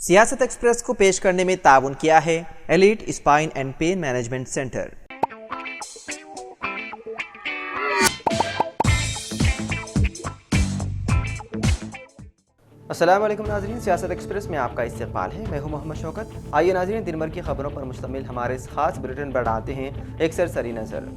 सियासत एक्सप्रेस को पेश करने में ताउन किया है elite spine and pain management centre. अस्सलाम वालेकुम नाज़रीन, सियासत एक्सप्रेस में आपका इस्तकबाल है। मैं हूं मोहम्मद शौकत। आइए नाज़रीन, दिन भर की खबरों पर मुश्तमिल हमारे इस खास बुलेटिन पर डालते हैं एक सरसरी नज़र।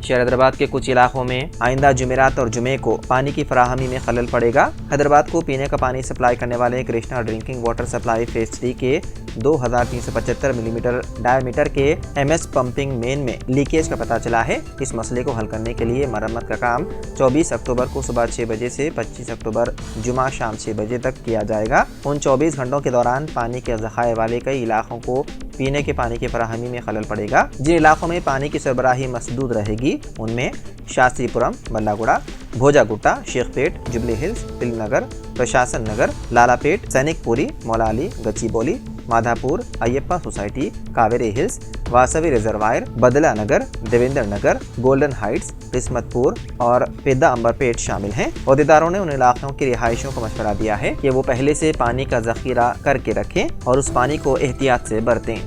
शहर हैदराबाद के कुछ इलाकों में आइंदा जुमेरात और जुमे को पानी की फराहमी में खलल पड़ेगा। हैदराबाद को पीने का पानी सप्लाई करने वाले Krishna drinking water supply phase 3 के 2375 मिलीमीटर डायमीटर के MS पंपिंग मेन में लीकेज का पता चला है। इस मसले को हल करने के लिए मरम्मत का काम 24 अक्टूबर को सुबह 6 बजे से 25 अक्टूबर जुमा शाम 6 बजे तक किया जाएगा। उन 24 घंटों के दौरान पानी के ज़खाए वाले कई इलाकों को पीने के पानी की फराहमी में खलल पड़ेगा। जिन इलाकों में पानी की सरबराही मसदूद रहेगी उनमें शास्त्रीपुरम, बल्लागुड़ा, भोजागुट्टा, शेखपेट, जुबली हिल्स, तिलनगर, प्रशासन नगर, लालापेट, सैनिकपुरी, मौलाली, गच्चीबौली, माधापुर, अयप्पा सोसाइटी, कावेरी हिल्स, वासवी रिजर्वायर, बदला नगर, देवेंद्र नगर, गोल्डन हाइट्स, किस्मतपुर और पेदा अंबरपेट शामिल हैं। अहदेदारों ने उन इलाकों की रिहाइशों को मशवरा दिया है कि वो पहले से पानी का जखीरा करके रखें और उस पानी को एहतियात से बरतें।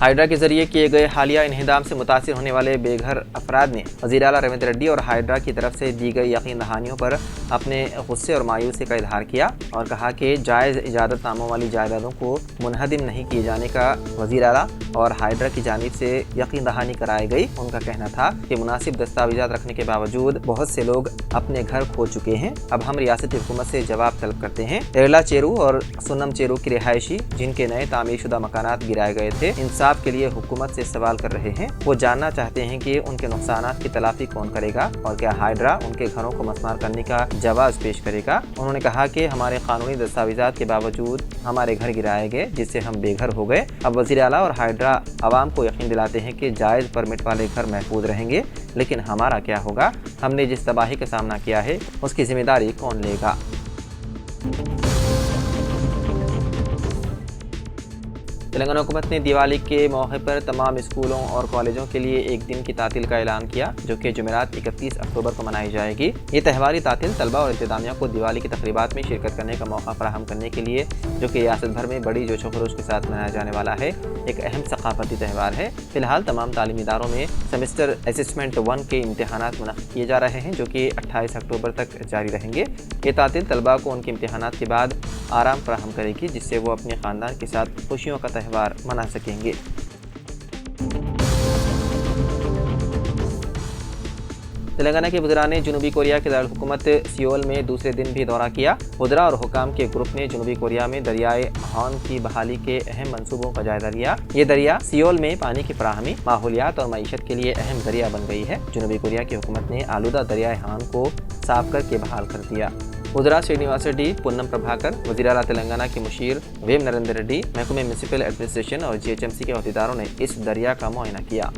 हाइड्रा के जरिए किए गए हालिया इन्हिदाम से मुतासिर होने वाले बेघर अफराद ने वज़ीर आला रविंद्र रेड्डी और हाइड्रा की तरफ से दी गई यकीन दहानियों पर अपने गुस्से और मायूसी का इजहार किया और कहा कि जायज़ इजाज़तनामों वाली जायदादों को मुनहदिम नहीं किए जाने का वज़ीर आला और हाइड्रा की जानिब से यकीन दहानी कराई गई। उनका कहना था कि मुनासिब दस्तावेज़ात रखने के बावजूद बहुत से लोग अपने घर खो चुके हैं। अब हम रियासती हुकूमत से जवाब तलब करते हैं। एरला चेरू और सुनम चेरू की रिहायशी जिनके नए तामीरशुदा मकानात गिराए गए थे, इंसाफ के लिए हुकूमत से सवाल कर रहे हैं। वो जानना चाहते हैं कि उनके नुकसानात की तलाफी कौन करेगा और क्या हाइड्रा उनके घरों को मस्मार करने का जवाब पेश करेगा। उन्होंने कहा कि हमारे कानूनी दस्तावेजात के बावजूद हमारे घर गिराए गए जिससे हम बेघर हो गए। अब वज़ीर आला और हाइड्रा अवाम को यकीन दिलाते हैं कि जायज़ परमिट वाले घर महफूज रहेंगे, लेकिन हमारा क्या होगा? हमने जिस तबाही का सामना किया है उसकी जिम्मेदारी कौन लेगा? तेलंगाना हुकूमत ने दिवाली के मौके पर तमाम स्कूलों और कॉलेजों के लिए एक दिन की तातील का ऐलान किया, जो कि जुमेरात 31 अक्टूबर को मनाई जाएगी। ये त्यौहारी तातील तलबा और इंतजामिया को दिवाली की तकरीबात में शिरकत करने का मौका फराहम करने के लिए, जो कि रियासत भर में बड़ी जोश व खरोश के साथ मनाया जाने वाला है, एक अहम सकाफती त्यौहार है। फिलहाल तमाम तालीमी इदारों में सेमेस्टर असेसमेंट 1 के इम्तहानात मुनक़्क़िद किए जा रहे हैं, जो कि 28 अक्टूबर तक जारी रहेंगे। ये तातील तलबा को उनके इम्तहानात के बाद आराम फराहम करेगी, जिससे वो अपने ख़ानदान के साथ खुशियों का त्यौहार मना सकेंगे। तेलंगाना के वज़रा ने जनूबी कोरिया के दारुल-हुकूमत सियोल में दूसरे दिन भी दौरा किया। वज़रा और हुकाम के ग्रुप ने जनूबी कोरिया में दरियाए हॉर्न की बहाली के अहम मंसूबों का जायजा लिया। ये दरिया सियोल में पानी की फराहमी, माहौलियात और मईशत के लिए अहम जरिया बन गई है। जनूबी कोरिया की हुकूमत ने आलूदा दरियाए हॉर्न को साफ करके बहाल कर दिया। वज़रा श्रीनिवास रेड्डी, पूनम प्रभाकर, वज़ीर आला तेलंगाना के मुशीर वेम नरेंद्र रेड्डी, महकमे म्यूनिसिपल एडमिनिस्ट्रेशन और GHMC के अहदेदारों ने इस दरिया का मुआयना किया।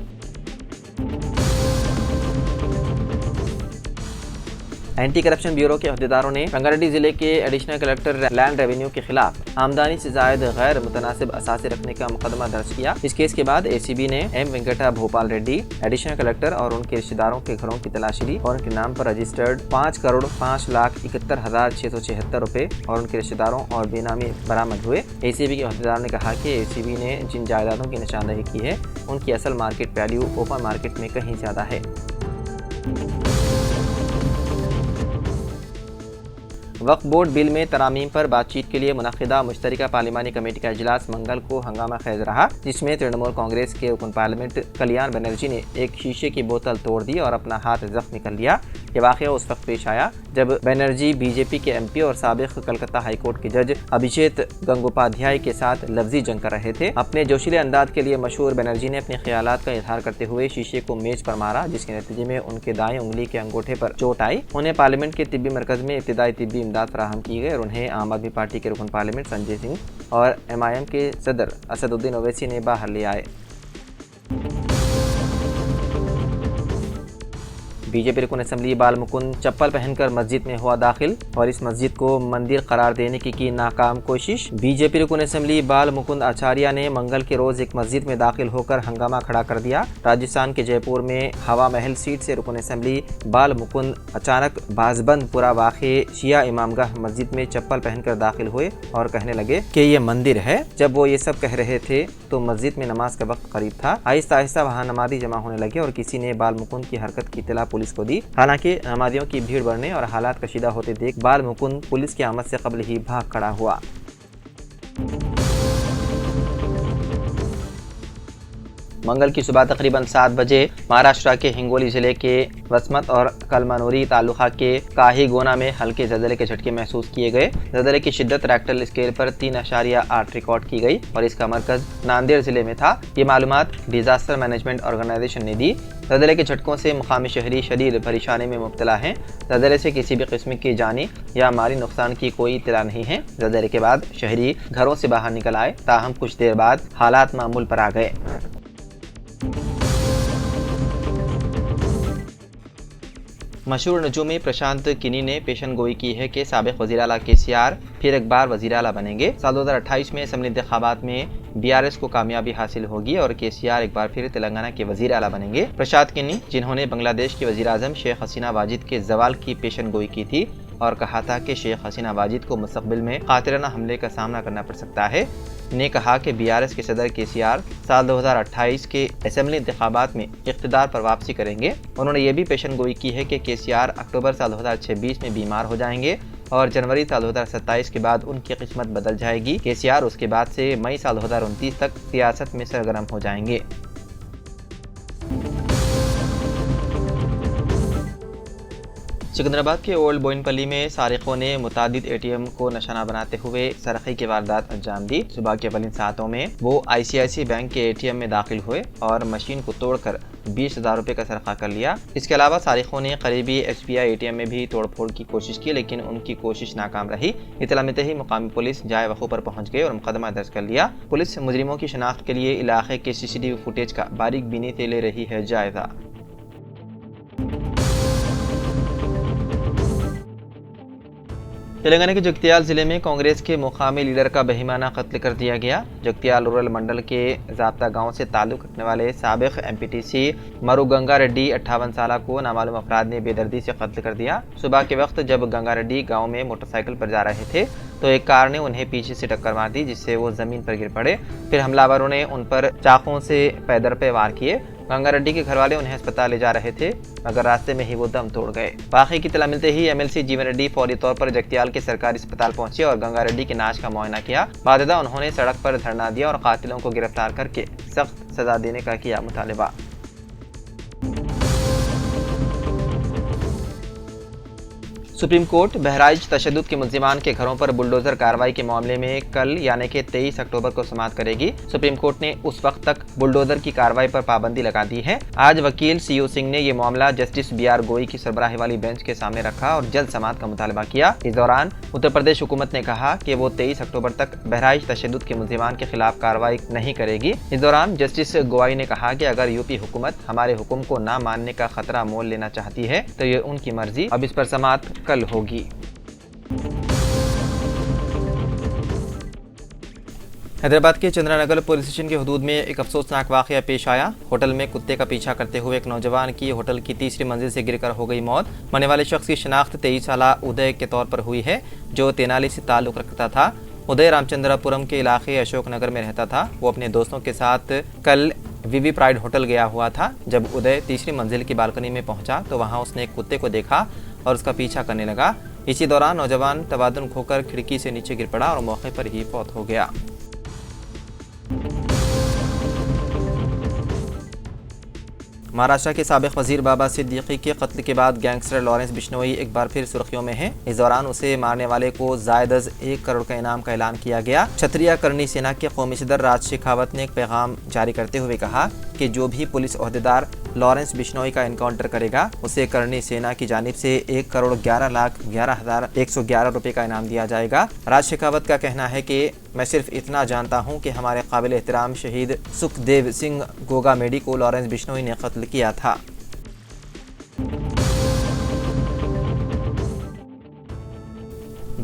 एंटी करप्शन ब्यूरो के अहदेदारों ने रंगारेड्डी जिले के एडिशनल कलेक्टर लैंड रेवेन्यू के खिलाफ आमदनी से जायद गैर मुतनासिब असासे रखने का मुकदमा दर्ज किया। इस केस के बाद ACB ने M Venkata Bhopal Reddy, additional collector और उनके रिश्तेदारों के घरों की तलाशी ली और उनके नाम पर रजिस्टर्ड 5,05,71,676 रुपए और उनके रिश्तेदारों और बेनामी बरामद हुए। ACB के अहदेदारों ने कहा कि ACB ने जिन जायदादों की निशानदही की है उनकी असल मार्केट वैल्यू ओपन मार्केट में कहीं ज्यादा है। वक्फ बोर्ड बिल में तरामीम पर बातचीत के लिए मुनक़्क़िदा मुश्तरका पार्लिमानी कमेटी का इजलास मंगल को हंगामा खेज रहा, जिसमें तृणमूल कांग्रेस के रुकन पार्लियामेंट कल्याण बनर्जी ने एक शीशे की बोतल तोड़ दी और अपना हाथ जख्मी कर लिया। ये वाक़या उस वक्त पेश आया जब बनर्जी BJP के MP और साबिक़ कलकत्ता हाईकोर्ट के जज अभिषेक गंगोपाध्याय के साथ लफ्जी जंग कर रहे थे। अपने जोशीले अंदाज के लिए मशहूर बनर्जी ने अपने ख्यालात का इजहार करते हुए शीशे को मेज पर मारा, जिसके नतीजे में उनके दाएं उंगली के अंगूठे पर चोट आई। उन्हें पार्लियामेंट के तिब्बी मरकज़ में इब्तिदाई तिब्बी इमदाद फराहम की गई और उन्हें आम आदमी पार्टी के रुकन पार्लियामेंट संजय सिंह और MIM के सदर असदुद्दीन ओवैसी ने बाहर ले आए। बीजेपी रुकन असम्बली बाल मुकुंद चप्पल पहनकर मस्जिद में हुआ दाखिल और इस मस्जिद को मंदिर करार देने की नाकाम कोशिश। बीजेपी रुकन असम्बली बाल मुकुंद आचार्य ने मंगल के रोज एक मस्जिद में दाखिल होकर हंगामा खड़ा कर दिया। राजस्थान के जयपुर में हवा महल सीट से रुकन असम्बली बाल मुकुंद अचानक बाजबंदपुरा वाक़े शिया इमामगाह मस्जिद में चप्पल पहनकर दाखिल हुए और कहने लगे कि ये मंदिर है। जब वो ये सब कह रहे थे तो मस्जिद में नमाज का वक्त करीब था। आहिस्ता आहिस्ता वहाँ नमाजी जमा होने लगे और किसी ने बाल मुकुंद की हरकत की इत्तला पुलिस को दी। हालांकि नमाजियों की भीड़ बढ़ने और हालात कशीदा होते देख बाल मुकुंद पुलिस की आमद से कबल ही भाग खड़ा हुआ। मंगल की सुबह तकरीबन 7 बजे महाराष्ट्र के हिंगोली जिले के वसमत और कलमनोरी तालुका के काहीगोना में हल्के ज़लज़ले के झटके महसूस किए गए। ज़लज़ले की शिद्दत रेक्टर स्केल पर 3.8 रिकॉर्ड की गई और इसका मरकज नांदेड़ जिले में था। ये मालूमात डिजास्टर मैनेजमेंट ऑर्गेनाइजेशन ने दी। ज़लज़ले के झटकों से मुकामी शहरी शदीद परेशानी में मुब्तला हैं। ज़लज़ले से किसी भी किस्म की जानी या माली नुकसान की कोई इत्तला नहीं है। ज़लज़ले के बाद शहरी घरों से बाहर निकल आए, ताहम कुछ देर बाद हालात मामूल पर आ गए। मशहूर नजूमी प्रशांत किनी ने पेशन गोई की है कि साबिक वज़ीर आला केसीआर फिर एक बार वज़ीर आला बनेंगे। साल 2028 में असम्बली इंतखाबात में बीआरएस को कामयाबी हासिल होगी और केसीआर एक बार फिर तेलंगाना के वज़ीर आला बनेंगे। प्रशांत किनी, जिन्होंने बांग्लादेश की वज़ीर आज़म शेख हसीना वाजिद के जवाल की पेशन गोई की थी और कहा था कि शेख हसीना वाजिद को मुस्तक़बिल में कातिलाना हमले का सामना करना पड़ सकता है, ने कहा कि बीआरएस के सदर केसीआर साल 2028 के असेंबली इंतखाबात में इक़्तिदार पर वापसी करेंगे। उन्होंने ये भी पेशन गोई की है कि केसीआर अक्टूबर साल 2026 में बीमार हो जाएंगे और जनवरी साल 2027 के बाद उनकी किस्मत बदल जाएगी। केसीआर उसके बाद से मई साल 2029 तक सियासत में सरगर्म हो जाएंगे। सिकंदराबाद के ओल्ड बोइनपल्ली में सारिकों ने मुतादिद एटीएम को निशाना बनाते हुए सरखी की वारदात अंजाम दी। सुबह के अवलिन सातों में वो आईसीआईसी बैंक के एटीएम में दाखिल हुए और मशीन को तोड़कर 20,000 रुपये का सरखा कर लिया। इसके अलावा सारिकों ने करीबी एसबीआई एटीएम में भी तोड़फोड़ की कोशिश की, लेकिन उनकी कोशिश नाकाम रही। इत्तला मिलते ही मुकामी पुलिस जाए वक़ू पर पहुंच गई और मुकदमा दर्ज कर लिया। पुलिस मुजरिमों की शनाख्त के लिए इलाके के सीसीटीवी फुटेज का बारीक बीनी से ले रही है जायजा। तेलंगाना के जगतियाल जिले में कांग्रेस के मुकामी लीडर का बेईमाना कत्ल कर दिया गया। जगतियाल रूरल मंडल के जाब्ता गांव से ताल्लुक रखने वाले साबिक एमपीटीसी मरुगंगा रेड्डी 58 साल को नामालूम अफराद ने बेदर्दी से कत्ल कर दिया। सुबह के वक्त जब गंगा रेड्डी गांव में मोटरसाइकिल पर जा रहे थे तो एक कार ने उन्हें पीछे से टक्कर मार दी, जिससे वो जमीन पर गिर पड़े। फिर हमलावरों ने उन पर चाकुओं से पैदर पे वार किए। गंगा रेड्डी के घर वाले उन्हें अस्पताल ले जा रहे थे मगर रास्ते में ही वो दम तोड़ गए। वाक़े की इत्तला मिलते ही एमएलसी जीवन रेड्डी फौरी तौर पर जगतियाल के सरकारी अस्पताल पहुंचे और गंगा रेड्डी की नाश का मुआयना किया। बाददा उन्होंने सड़क पर धरना दिया और कातिलों को गिरफ्तार करके सख्त सजा देने का किया मुतालिबा। सुप्रीम कोर्ट बहराइच तशद्दुद के मुल्जिमान के घरों पर बुलडोजर कार्रवाई के मामले में कल यानी कि 23 अक्टूबर को समाअत करेगी। सुप्रीम कोर्ट ने उस वक्त तक बुलडोजर की कार्रवाई पर पाबंदी लगा दी है। आज वकील सीयू सिंह ने ये मामला जस्टिस बीआर गोई की सरबराही वाली बेंच के सामने रखा और जल्द समाअत का मुतालबा किया। इस दौरान उत्तर प्रदेश हुकूमत ने कहा कि वो 23 अक्टूबर तक बहराइच तशद्दुद के मुल्जिमान के खिलाफ कार्रवाई नहीं करेगी। इस दौरान जस्टिस गोई ने कहा कि अगर यूपी हुकूमत हमारे हुक्म को न मानने का खतरा मोल लेना चाहती है तो ये उनकी मर्जी, अब इस पर समाअत कल होगी। हैदराबाद के चंद्रानगर पुलिस स्टेशन के हदूद में एक अफसोसनाक वाक़या पेश आया। होटल में कुत्ते का पीछा करते हुए एक नौजवान की होटल की तीसरी मंजिल से गिरकर हो गई मौत। मरने वाले शख्स की शनाख्त 23 साला उदय के तौर पर हुई है, जो तेनाली से ताल्लुक़ रखता था। उदय रामचंद्रपुरम के इलाके अशोक नगर में रहता था। वो अपने दोस्तों के साथ कल वीवी प्राइड होटल गया हुआ था। जब उदय तीसरी मंजिल की बालकनी में पहुंचा तो वहां उसने एक कुत्ते को देखा और उसका पीछा करने लगा। इसी दौरान नौजवान तवादुन खोकर खिड़की से नीचे गिर पड़ा और मौके पर ही फौत हो गया। महाराष्ट्र के साबिक वजीर बाबा सिद्दीकी के कत्ल के बाद गैंगस्टर लॉरेंस बिश्नोई एक बार फिर सुर्खियों में है। इस दौरान उसे मारने वाले को जायद 1 करोड़ का इनाम का ऐलान किया गया। क्षत्रिय करनी सेना के कौमी सदर राज शेखावत ने एक पैगाम जारी करते हुए कहा कि जो भी पुलिस ओहदेदार लॉरेंस बिश्नोई का एनकाउंटर करेगा उसे करनी सेना की जानिब से 1,11,11,111 रुपए का इनाम दिया जाएगा। राज शेखावत का कहना है कि मैं सिर्फ इतना जानता हूं कि हमारे काबिल एहतराम शहीद सुखदेव सिंह गोगामेडी को लॉरेंस बिश्नोई ने कत्ल किया था।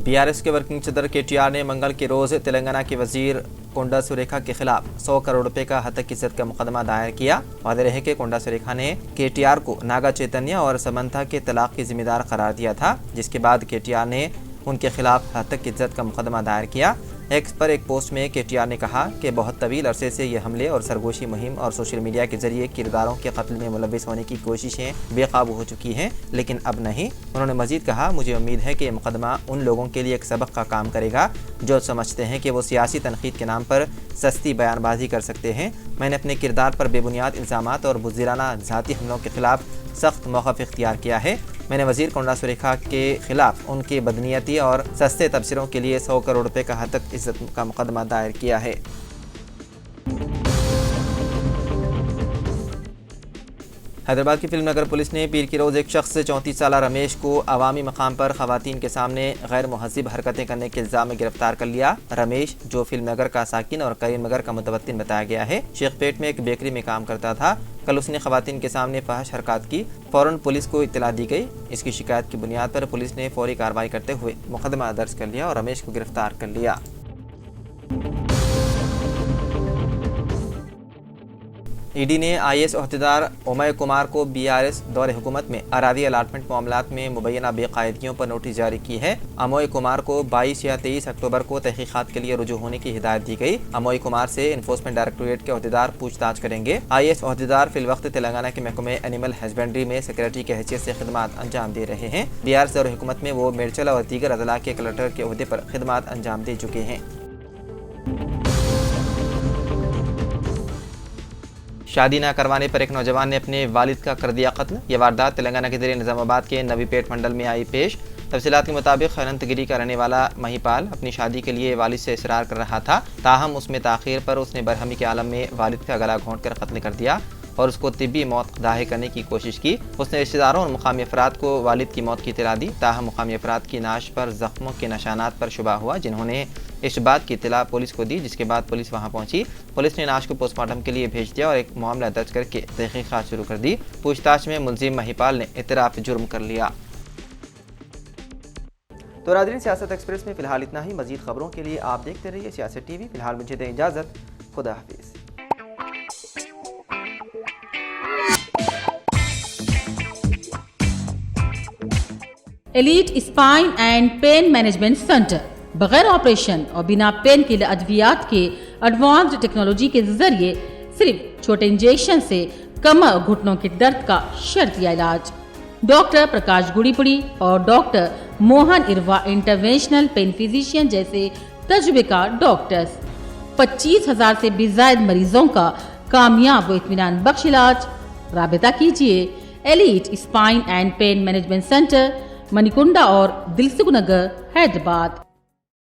बीआरएस के वर्किंग सदर केटीआर ने मंगल के रोज तेलंगाना के वजीर कोंडा सुरेखा के खिलाफ 100 करोड़ रुपए का हतक इज्जत का मुकदमा दायर किया। वादे रहे कि कोंडा सुरेखा ने केटीआर को नागा चैतन्य और समंथा के तलाक की जिम्मेदार करार दिया था, जिसके बाद केटीआर ने उनके खिलाफ हतक इज्जत का मुकदमा दायर किया। एक्स पर एक पोस्ट में केटीआर ने कहा कि बहुत तवील अरसे से ये हमले और सरगोशी मुहिम और सोशल मीडिया के जरिए किरदारों के कत्ल में मुलविस होने की कोशिशें बेकाबू हो चुकी हैं, लेकिन अब नहीं। उन्होंने मजीद कहा, मुझे उम्मीद है कि ये मुकदमा उन लोगों के लिए एक सबक का काम करेगा जो समझते हैं कि वो सियासी तनकीद के नाम पर सस्ती बयानबाजी कर सकते हैं। मैंने अपने किरदार पर बेबुनियाद इल्ज़ामात और बुज़दिलाना ज़ाती हमलों के खिलाफ सख्त मौक़िफ़ इख्तियार किया है। मैंने वज़ीर कोंडा सुरेखा के खिलाफ उनकी बदनीयती और सस्ते तबसरों के लिए 100 करोड़ रुपए का हतक इज्जत का मुकदमा दायर किया है। हैदराबाद की फिल्म नगर पुलिस ने पीर की रोज़ एक शख्स 34 साला रमेश को अवामी मकाम पर ख़वातीन के सामने गैर मुहज़्ज़िब हरकतें करने के इल्ज़ाम में गिरफ्तार कर लिया। रमेश, जो फिल्म नगर का साकिन और करीम नगर का मुतवत्तिन बताया गया है, शेखपेट में एक बेकरी में काम करता था। कल उसने ख़वातीन के सामने फहश हरकत की। फ़ौरन पुलिस को इत्तला दी गई। इसकी शिकायत की बुनियाद पर पुलिस ने फौरी कार्रवाई करते हुए मुकदमा दर्ज कर लिया और रमेश को गिरफ्तार कर लिया। ईडी ने आईएएस ओहदेदार उमय कुमार को बीआरएस दौरे हुकूमत में अरादी अलाटमेंट मामलात में मुबैना बेकायदगियों पर नोटिस जारी की है। अमोय कुमार को 22 या 23 अक्टूबर को तहकीकात के लिए रुजू होने की हिदायत दी गई। अमोय कुमार से इन्फोर्समेंट डायरेक्टोरेट के ओहदेदार पूछताछ करेंगे। आईएएस ओहदेदार फिलवक्त तेलंगाना के महकमे एनिमल हस्बेंड्री में सेक्रेटरी की हैसियत से खिदमात अंजाम दे रहे हैं। बीआरएस दौरे हुकूमत में वो मेरचल और दीगर अदला के कलेक्टर के ओहदे पर खिदमात अंजाम दे चुके हैं। शादी न करवाने पर एक नौजवान ने अपने वालिद का कर दिया कत्ल। यह वारदात तेलंगाना के ज़रिए निज़ामाबाद के नवीपेट मंडल में आई पेश। तफसीलात के मुताबिक अनंतगिरी का रहने वाला महिपाल अपनी शादी के लिए वालिद से इसरार कर रहा था, ताहम उसमें ताख़ीर पर उसने बरहमी के आलम में वालिद का गला घोंट कर कत्ल कर दिया और उसको तिब्बी मौत दाहे करने की कोशिश की। उसने रिश्तेदारों और मुकामी अफराद को वालिद की मौत की इत्तला दी, ताहम मुकामी अफराद की नाश पर जख्मों के निशानात पर शुबा हुआ, जिन्होंने इस बात की इत्तला पुलिस को दी, जिसके बाद पुलिस वहां पहुंची। पुलिस ने लाश को पोस्टमार्टम के लिए भेज दिया और एक मामला दर्ज करके तहकीकात शुरू कर दी। पूछताछ में मुलजिम महिपाल ने इतराफ़ जुर्म कर लिया। तो नाज़रीन, सियासत एक्सप्रेस में फिलहाल इतना ही। मजीद खबरों के लिए आप देखते रहिए सियासत टीवी। फिलहाल मुझे दें इजाज़त। खुदा हाफिज़। Elite spine and pain management centre बगैर ऑपरेशन और बिना पेन किलर अद्वियात के एडवांस्ड टेक्नोलॉजी के जरिए सिर्फ छोटे इंजेक्शन से कमर और घुटनों के दर्द का शर्तिया इलाज। डॉक्टर प्रकाश गुड़ीपुड़ी और doctor Mohan Irva interventional pain physician जैसे तजुर्बेकार डॉक्टर्स 25,000 से भी ज्यादा मरीजों का कामयाब व इत्मीनान बख्श इलाज। राबिता कीजिए elite spine and pain management centre, Manikunda और दिलसुख नगर, हैदराबाद।